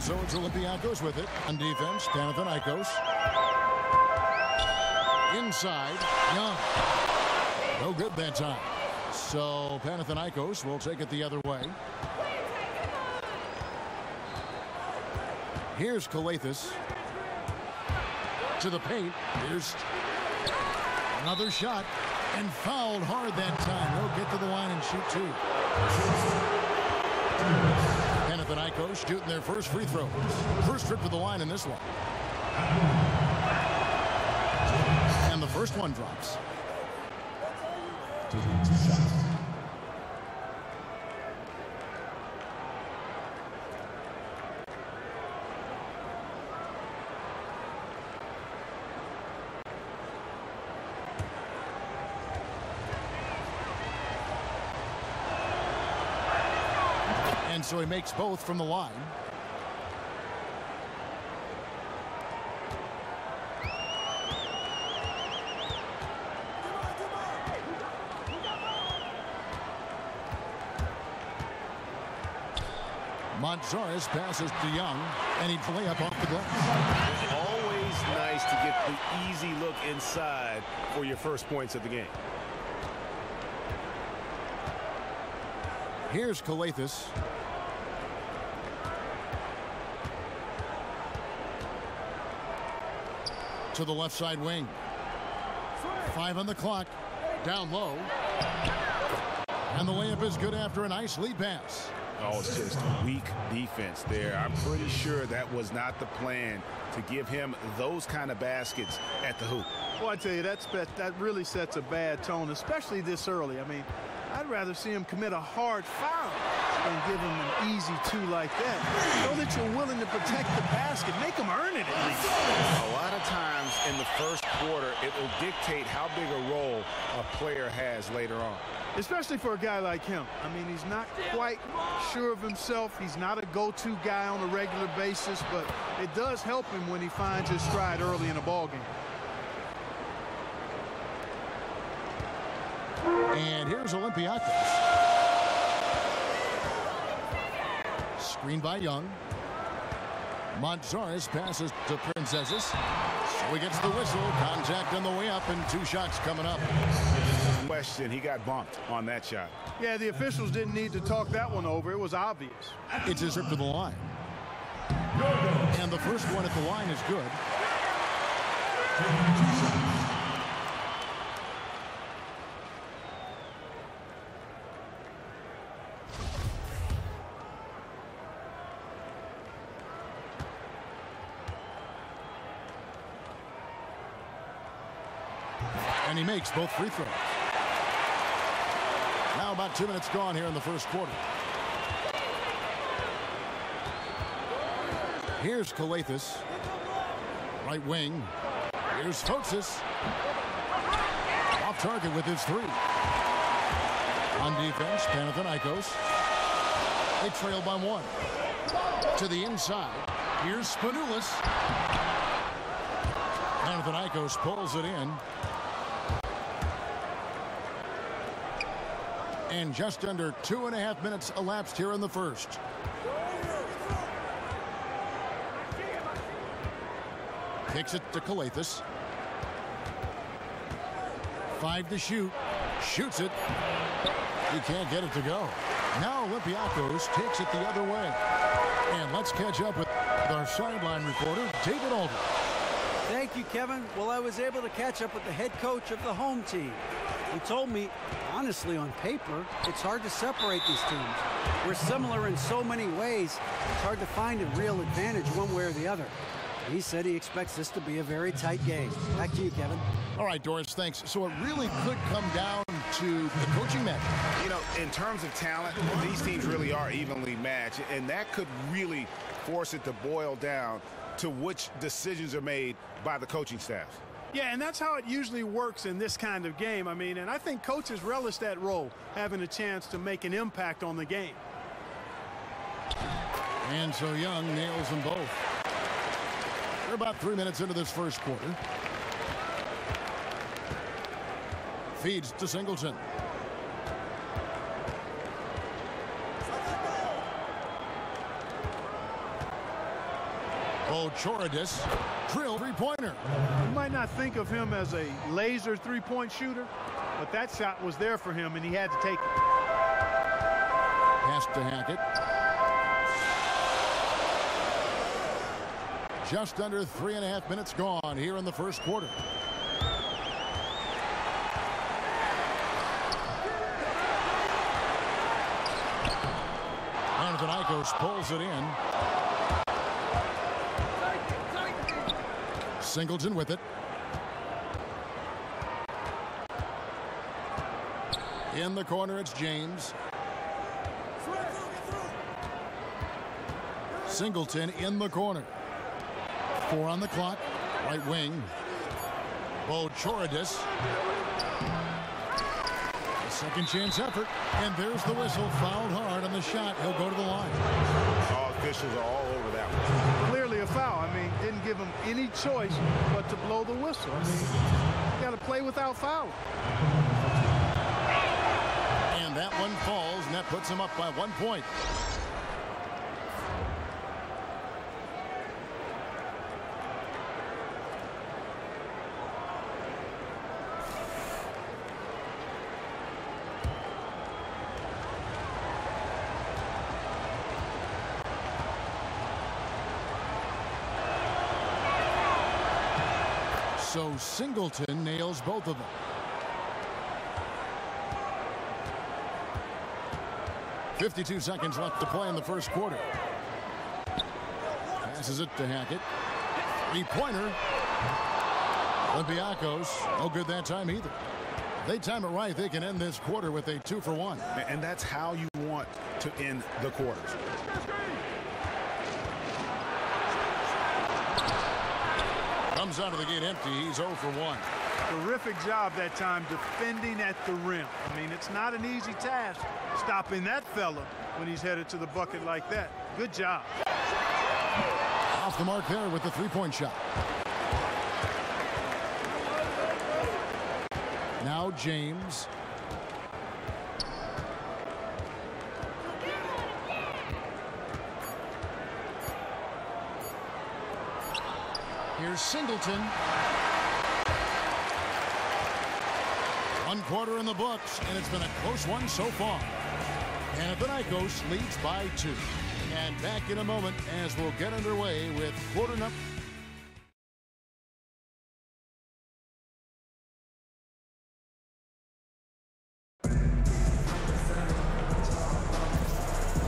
So it's Olympiacos with it. On defense, Panathinaikos. Inside, Young. No good that time. So Panathinaikos will take it the other way. Here's Piraeus. To the paint. Here's another shot. And fouled hard that time. He'll get to the line and shoot two. Panathinaikos shooting their first free throws. First trip to the line in this one. And the first one drops. And so he makes both from the line. Montzaris passes to Young, and he'd lay up off the glass. Always nice to get the easy look inside for your first points of the game. Here's Piraeus. To the left side wing. 5 on the clock. Down low. And the layup is good after a nice lead pass. Oh, it's just weak defense there. I'm pretty sure that was not the plan to give him those kind of baskets at the hoop. Well, I tell you, that really sets a bad tone, especially this early. I mean, I'd rather see him commit a hard foul than give him an easy two like that. Show that you're willing to protect the basket. Make him earn it at least. A lot of times in the first quarter, it will dictate how big a role a player has later on. Especially for a guy like him. I mean, he's not quite sure of himself. He's not a go-to guy on a regular basis, but it does help him when he finds his stride early in a ballgame. And here's Olympiacos. Screen by Young. Montzaris passes to Princesses. So he gets the whistle. Contact on the way up, and 2 shots coming up. Question, he got bumped on that shot. Yeah, the officials didn't need to talk that one over. It was obvious. It's his trip to the line. And the first one at the line is good. And he makes both free throws. Now about 2 minutes gone here in the first quarter. Here's Piraeus. Right wing. Here's Fotis. Off target with his 3. On defense, Panathinaikos. They trail by 1. To the inside. Here's Spanoulis. Panathinaikos pulls it in. And just under 2.5 minutes elapsed here in the first. Kicks it to Piraeus. 5 to shoot. Shoots it. He can't get it to go. Now Olympiacos takes it the other way. And let's catch up with our sideline reporter, David Aldridge. Thank you, Kevin. Well, I was able to catch up with the head coach of the home team. He told me, honestly, on paper, it's hard to separate these teams. We're similar in so many ways, it's hard to find a real advantage one way or the other. He said he expects this to be a very tight game. Back to you, Kevin. All right, Doris, thanks. So it really could come down to the coaching match. You know, in terms of talent, these teams really are evenly matched, and that could really force it to boil down to which decisions are made by the coaching staff. Yeah, and that's how it usually works in this kind of game. I mean, and I think coaches relish that role, having a chance to make an impact on the game. And so Young nails them both. We're about 3 minutes into this first quarter. Feeds to Singleton. Choridis, drill three-pointer. You might not think of him as a laser three-point shooter, but that shot was there for him, and he had to take it. Pass to Hackett. Just under 3.5 minutes gone here in the first quarter. Panathinaikos pulls it in. Singleton with it. In the corner, it's James. Singleton in the corner. 4 on the clock. Right wing. Choridis. A second chance effort. And there's the whistle. Fouled hard on the shot. He'll go to the line. All officials are all over that one. Clearly a foul. I mean, didn't give him any choice but to blow the whistle. I mean, you got to play without fouling. And that one falls, and that puts him up by 1 point. So Singleton nails both of them. .52 seconds left to play in the first quarter. Passes it to Hackett. Three-pointer. Olympiacos, no good that time either. They time it right. They can end this quarter with a 2-for-1. And that's how you want to end the quarters. Comes out of the gate empty. He's 0 for 1. Terrific job that time defending at the rim. I mean, it's not an easy task stopping that fella when he's headed to the bucket like that. Good job. Off the mark there with the three-point shot. Now James. Here's Singleton. 1 quarter in the books, and it's been a close one so far. Panathinaikos leads by 2. And back in a moment as we'll get underway with quarter number.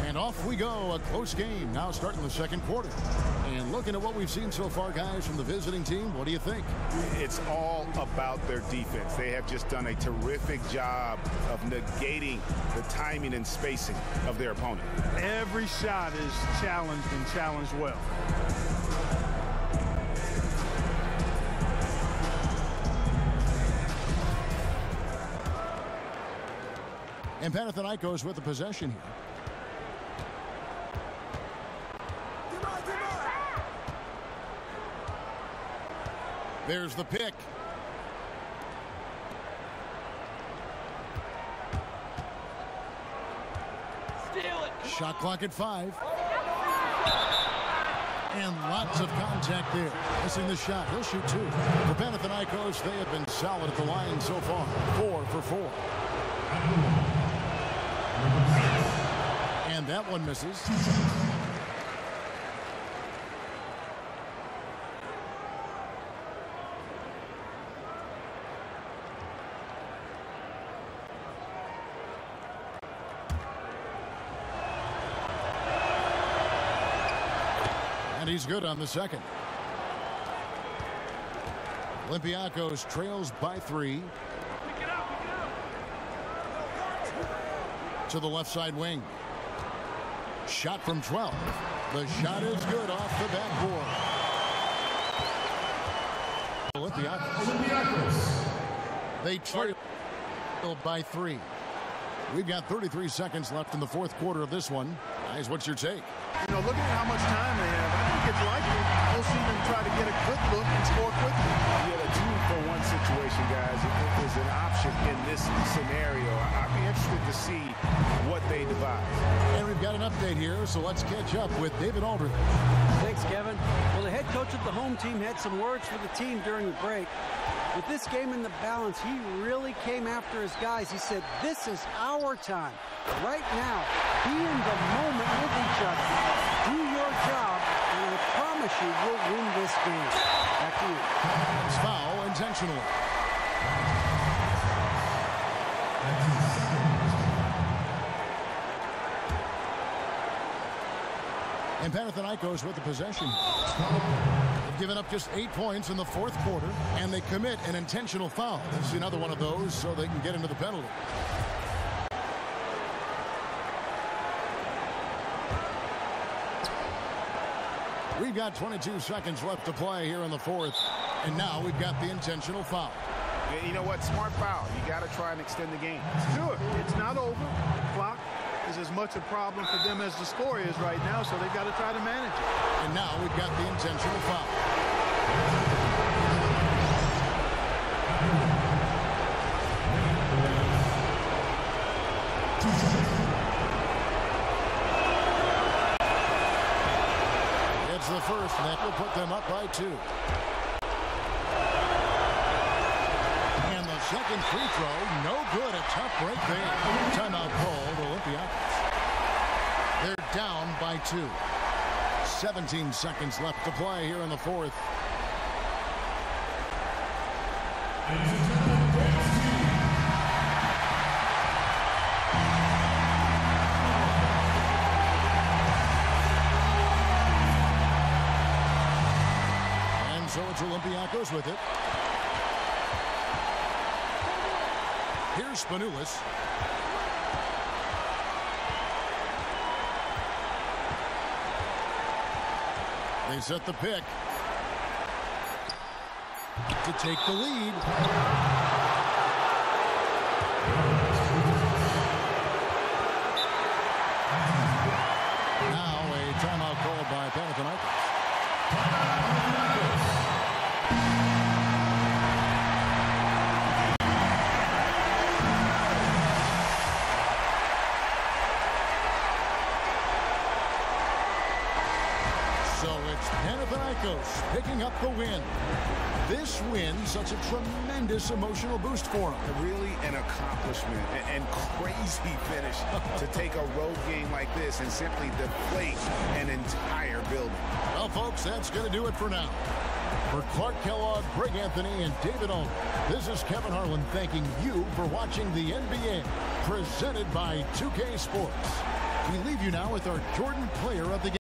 And off we go, a close game now starting the second quarter. And looking at what we've seen so far, guys, from the visiting team, what do you think? It's all about their defense. They have just done a terrific job of negating the timing and spacing of their opponent. Every shot is challenged and challenged well. And Panathinaikos with the possession here. There's the pick. Steal it. Shot clock at 5. And lots of contact there. Missing the shot. He'll shoot 2. For Panathinaikos, they have been solid at the line so far. 4 for 4. And that one misses. And he's good on the second. Olympiacos trails by 3. To the left side wing. Shot from 12. The shot is good off the backboard. Olympiacos. They trail by 3. We've got 33 seconds left in the fourth quarter of this one. Guys, what's your take? You know, looking at how much time they have, I think it's likely we'll see them try to get a quick look and score quickly. Yeah, the 2-for-1 situation, guys, is an option in this scenario. I'd be interested to see what they devise. And we've got an update here, so let's catch up with David Aldridge. Thanks, Kevin. Well, the head coach of the home team had some words for the team during the break. With this game in the balance, he really came after his guys. He said, this is our time. Right now, be in the moment with each other. Do your job, and I promise you we'll win this game. Back to you. It's foul intentionally. And Panathinaikos with the possession. They've given up just 8 points in the fourth quarter, and they commit an intentional foul. This is another one of those, so they can get into the penalty. We've got 22 seconds left to play here in the fourth, and now we've got the intentional foul. Yeah, you know what? Smart foul. You got to try and extend the game. Sure, it's not over. The clock is as much a problem for them as the score is right now, so they've got to try to manage it. And now we've got the intentional foul. It's the first, and that will put them up by 2. And the second free throw, no good. A tough break there. Timeout called Olympiacos. They're down by 2. 17 seconds left to play here in the fourth. And so it's Olympiacos with it. Here's Panathinaikos. They set the pick to take the lead. Now a timeout called by Panathinaikos. Panathinaikos picking up the win. This win, such a tremendous emotional boost for them. Really an accomplishment and crazy finish to take a road game like this and simply deflate an entire building. Well, folks, that's going to do it for now. For Clark Kellogg, Greg Anthony, and David Owen, this is Kevin Harlan thanking you for watching the NBA, presented by 2K Sports. We leave you now with our Jordan Player of the Game.